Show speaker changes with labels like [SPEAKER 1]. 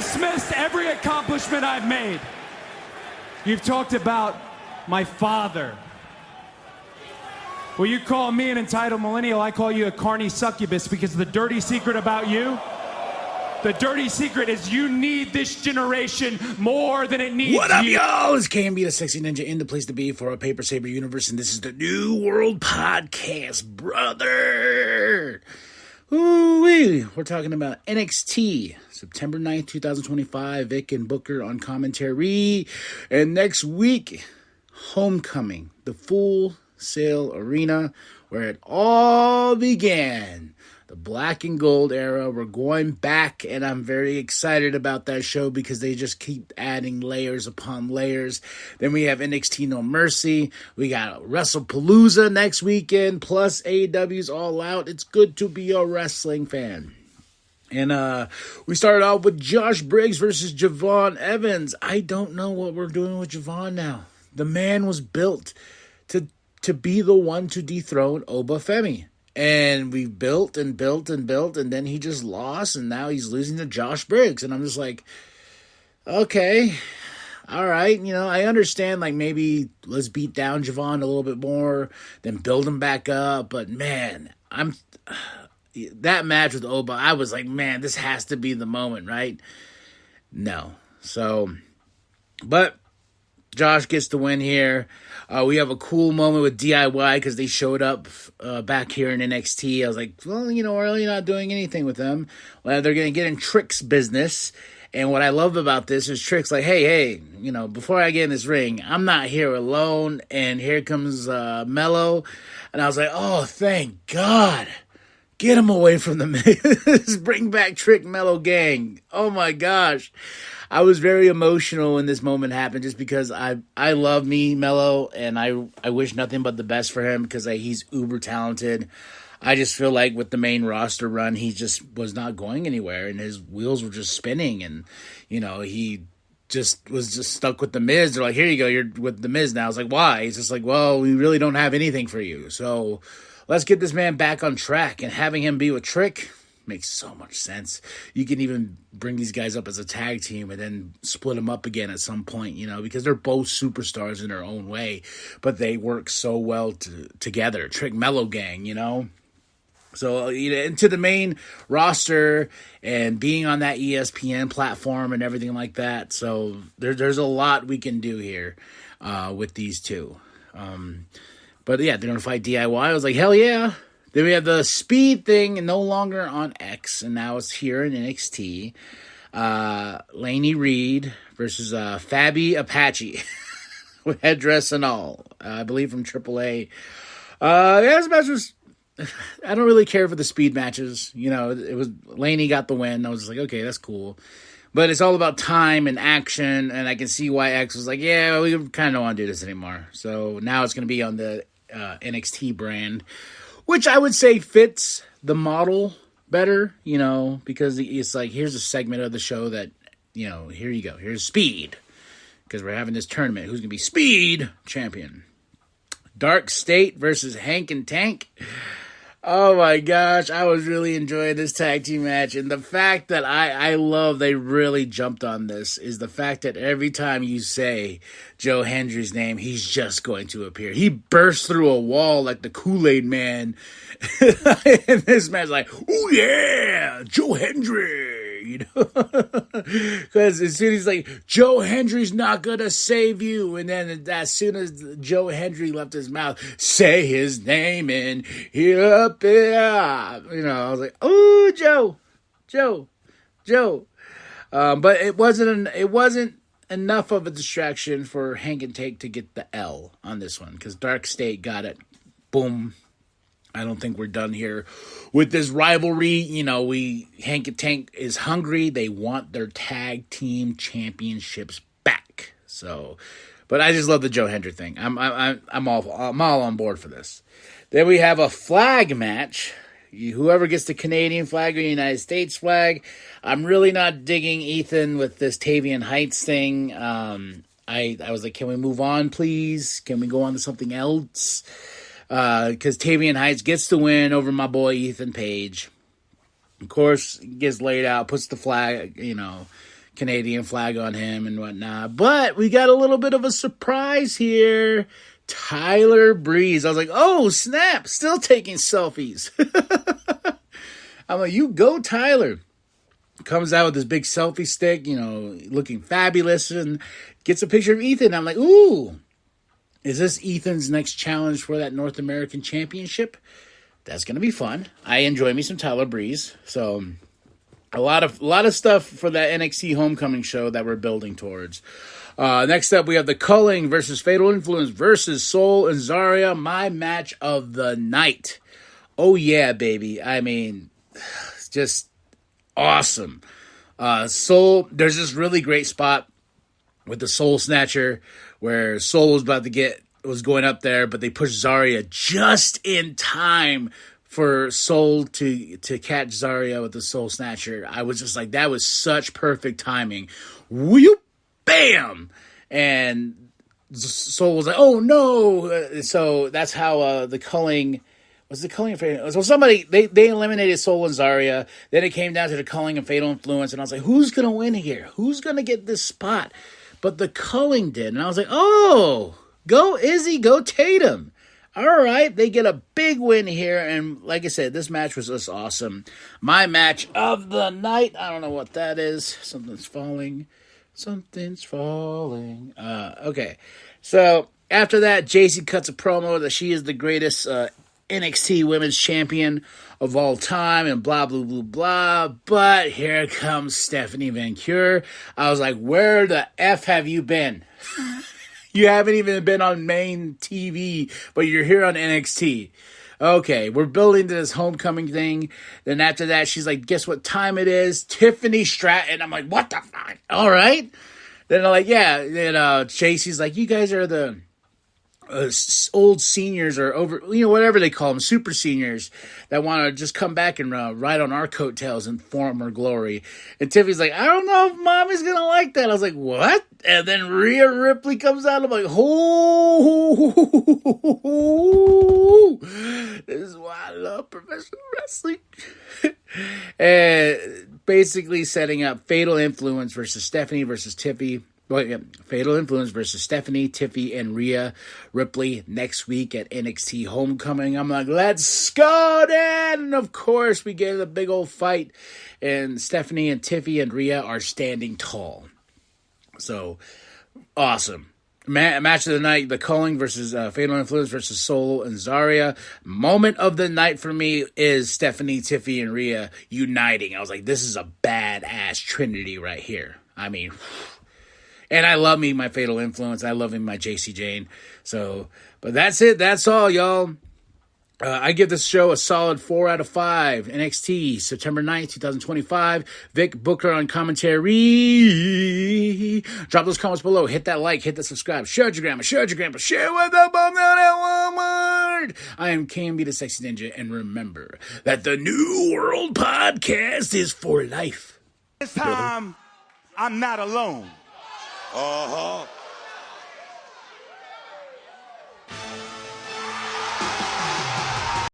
[SPEAKER 1] dismissed every accomplishment I've made. You've talked about my father. Well, you call me an entitled millennial, I call you a carny succubus, because the dirty secret about you, the dirty secret is you need this generation more than it needs you.
[SPEAKER 2] What up, y'all? It's KMB, the Sexy Ninja, in the place to be for a Paper Saber universe, and this is the New World Podcast, brother. Ooh-wee. We're talking about NXT, September 9th, 2025, Vic and Booker on commentary, and next week, Homecoming, the Full Sail Arena, where it all began. The black and gold era. We're going back, and I'm very excited about that show because they just keep adding layers upon layers. Then we have NXT No Mercy. We got WrestlePalooza next weekend, plus AEW's All Out. It's good to be a wrestling fan. And we started off with Josh Briggs versus Javon Evans. I don't know what we're doing with Javon now. The man was built to be the one to dethrone Oba Femi. And we built and built and built, and then he just lost, and now he's losing to Josh Briggs. And I'm just like, okay, all right. You know, I understand, like, maybe let's beat down Javon a little bit more, then build him back up. But, man, that match with Oba, I was like, man, this has to be the moment, right? No. So, but Josh gets the win here. We have a cool moment with DIY because they showed up back here in NXT. I was like, well, you know, we're really not doing anything with them. Well, they're going to get in Trick's business. And what I love about this is Trick's like, hey, you know, before I get in this ring, I'm not here alone. And here comes Mello. And I was like, oh, thank God. Get him away from the Miz. Bring back Trick Mello gang. Oh, my gosh. I was very emotional when this moment happened just because I love me, Mello, and I wish nothing but the best for him because he's uber talented. I just feel like with the main roster run, he just was not going anywhere, and his wheels were just spinning, and, you know, he just was just stuck with the Miz. They're like, here you go, you're with the Miz now. I was like, why? He's just like, well, we really don't have anything for you, so let's get this man back on track, and having him be with Trick makes so much sense. You can even bring these guys up as a tag team and then split them up again at some point, you know, because they're both superstars in their own way, but they work so well together. Trick Mello gang, you know. So, you know, into the main roster and being on that ESPN platform and everything like that. So there's a lot we can do here with these two. But yeah, they're going to fight DIY. I was like, hell yeah. Then we have the speed thing, no longer on X, and now it's here in NXT. Laney Reed versus Fabi Apache with headdress and all. I believe from AAA. Yeah, this match was. I don't really care for the speed matches. You know, it was Laney got the win. I was just like, okay, that's cool. But it's all about time and action, and I can see why X was like, yeah, we kind of don't want to do this anymore. So now it's going to be on the NXT brand, which I would say fits the model better, you know, because it's like, here's a segment of the show that, you know, here you go. Here's Speed, because we're having this tournament. Who's going to be Speed champion? Dark State versus Hank and Tank. Oh my gosh, I was really enjoying this tag team match. And the fact that I love they really jumped on this is the fact that every time you say Joe Hendry's name, he's just going to appear. He bursts through a wall like the Kool-Aid Man. And this man's like, oh yeah, Joe Hendry. You know, because as soon as he's like, Joe Hendry's not gonna save you, and then as soon as Joe Hendry left his mouth, say his name and up there, you know, I was like, oh, Joe. But it wasn't enough of a distraction for Hank and Tank to get the L on this one because Dark State got it. Boom. I don't think we're done here with this rivalry. You know, Hank and Tank is hungry. They want their tag team championships back. So, but I just love the Joe Hendry thing. I'm all on board for this. Then we have a flag match. Whoever gets the Canadian flag or the United States flag. I'm really not digging Ethan with this Tavian Heights thing. I was like, can we move on, please? Can we go on to something else? Because Tavian Heights gets the win over my boy Ethan Page. Of course, gets laid out, puts the flag, you know, Canadian flag on him and whatnot. But we got a little bit of a surprise here. Tyler Breeze. I was like, oh, snap. Still taking selfies. I'm like, you go, Tyler. Comes out with this big selfie stick, looking fabulous, and gets a picture of Ethan. I'm like, ooh, is this Ethan's next challenge for that North American Championship? That's going to be fun. I enjoy me some Tyler Breeze. So a lot of stuff for that NXT Homecoming show that we're building towards. Next up, we have the Culling versus Fatal Influence versus Soul and Zarya, my match of the night. Oh, yeah, baby. I mean, just awesome. Soul, there's this really great spot with the Soul Snatcher where Soul was going up there, but they pushed Zarya just in time for Soul to catch Zarya with the Soul Snatcher. I was just like, that was such perfect timing. Whoop, bam! And Soul was like, oh no! So that's how the Culling... Was the Culling and Fatal? So somebody, they eliminated Soul and Zarya. Then it came down to the Culling and Fatal Influence. And I was like, who's going to win here? Who's going to get this spot? But the Culling did. And I was like, oh, go Izzy, go Tatum. All right, they get a big win here. And like I said, this match was just awesome. My match of the night. I don't know what that is. Something's falling. Something's falling. Okay. So after that, JC cuts a promo that she is the greatest NXT Women's Champion of all time and blah, blah, blah, blah. But here comes Stephanie Van Cure. I was like, where the F have you been? You haven't even been on main TV, but you're here on NXT. Okay, we're building to this homecoming thing. Then after that, she's like, guess what time it is? Tiffany Stratton. I'm like, what the fuck? All right. Then I'm like, yeah. Then Chasey's like, you guys are the old seniors or over, whatever they call them, super seniors that want to just come back and ride on our coattails in former glory. And Tiffany's like, I don't know if mommy's going to like that. I was like, what? And then Rhea Ripley comes out. I'm like, oh, this is why I love professional wrestling. And basically setting up Fatal Influence versus Stephanie versus Tiffy. Fatal Influence versus Stephanie, Tiffy, and Rhea Ripley next week at NXT Homecoming. I'm like, let's go, Dad! And of course, we get a big old fight, and Stephanie and Tiffy and Rhea are standing tall. So, awesome. Match of the night, the Culling versus Fatal Influence versus Soul and Zarya. Moment of the night for me is Stephanie, Tiffy, and Rhea uniting. I was like, this is a badass trinity right here. I mean... And I love me my Fatal Influence. I love him my JC Jane. So, but that's it. That's all, y'all. I give this show a solid 4 out of 5. NXT, September 9th, 2025. Vic Booker on commentary. Drop those comments below. Hit that like. Hit that subscribe. Share with your grandma. Share with your grandpa. Share with the bum down at Walmart. I am KMB the Sexy Ninja. And remember that the New World Podcast is for life.
[SPEAKER 3] This time, I'm not alone.
[SPEAKER 4] Uh-huh.